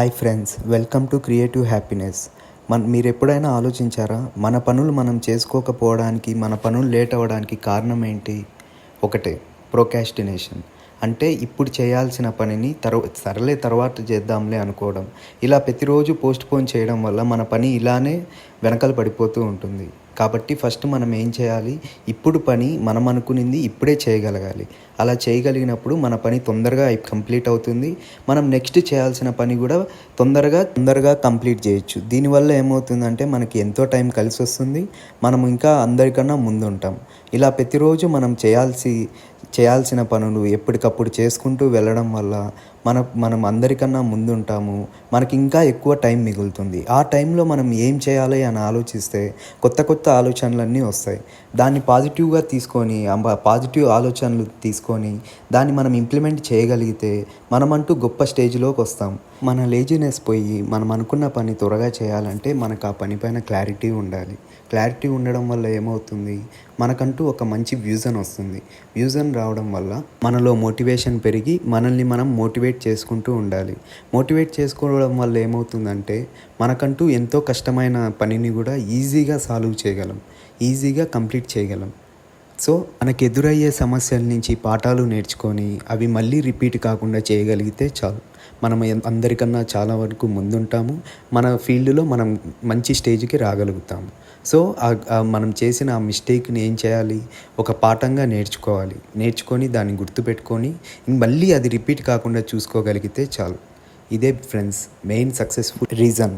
Hi friends, welcome to creative happiness. మీరు ఎప్పుడైనా ఆలోచించారా, మన పనులు మనం చేసుకోకపోవడానికి, మన పనులు లేట్ అవ్వడానికి కారణం ఏంటి? ఒకటే, ప్రోకాస్టినేషన్. అంటే ఇప్పుడు చేయాల్సిన పనిని సరలే తర్వాత చేద్దాంలే అనుకోవడం. ఇలా ప్రతిరోజు పోస్ట్పోన్ చేయడం వల్ల మన పని ఇలానే వెనకాల పడిపోతూ ఉంటుంది. కాబట్టి ఫస్ట్ మనం ఏం చేయాలి? ఇప్పుడు పని మనం అనుకునింది ఇప్పుడే చేయగలగాలి. అలా చేయగలిగినప్పుడు మన పని తొందరగా కంప్లీట్ అవుతుంది. మనం నెక్స్ట్ చేయాల్సిన పని కూడా తొందరగా కంప్లీట్ చేయొచ్చు. దీనివల్ల ఏమవుతుందంటే మనకి ఎంతో టైం కలిసి వస్తుంది. మనం ఇంకా అందరికన్నా ముందుంటాం. ఇలా ప్రతిరోజు మనం చేయాల్సిన పనులు ఎప్పటికప్పుడు చేసుకుంటూ వెళ్ళడం వల్ల మనం అందరికన్నా ముందుంటాము. మనకి ఇంకా ఎక్కువ టైం మిగులుతుంది. ఆ టైంలో మనం ఏం చేయాలి అని ఆలోచిస్తే కొత్త ఆలోచనలన్నీ వస్తాయి. దాన్ని పాజిటివ్గా తీసుకొని, పాజిటివ్ ఆలోచనలు తీసుకొని దాన్ని మనం ఇంప్లిమెంట్ చేయగలిగితే మనమంటూ గొప్ప స్టేజ్లోకి వస్తాం. మన లేజినెస్ పోయి మనం అనుకున్న పని త్వరగా చేయాలంటే మనకు ఆ పనిపైన క్లారిటీ ఉండాలి. క్లారిటీ ఉండడం వల్ల ఏమవుతుంది? మనకంటూ ఒక మంచి వ్యూజన్ వస్తుంది. వ్యూజన్ రావడం వల్ల మనలో మోటివేషన్ పెరిగి మనల్ని మనం మోటివేట్ చేసుకుంటూ ఉండాలి. మోటివేట్ చేసుకోవడం వల్ల ఏమవుతుందంటే మనకంటూ ఎంతో కష్టమైన పనిని కూడా ఈజీగా సాల్వ్ చేయగలం, ఈజీగా కంప్లీట్ చేయగలం. సో మనకు ఎదురయ్యే సమస్యల నుంచి పాఠాలు నేర్చుకొని అవి మళ్ళీ రిపీట్ కాకుండా చేయగలిగితే చాలు. మనం అందరికన్నా చాలా వరకు ముందుంటాము. మన ఫీల్డ్లో మనం మంచి స్టేజ్కి రాగలుగుతాము. సో మనం చేసిన ఆ మిస్టేక్ని ఏం చేయాలి? ఒక పాఠంగా నేర్చుకొని దాన్ని గుర్తుపెట్టుకొని మళ్ళీ అది రిపీట్ కాకుండా చూసుకోగలిగితే చాలు. ఇదే ఫ్రెండ్స్ మెయిన్ సక్సెస్ఫుల్ రీజన్.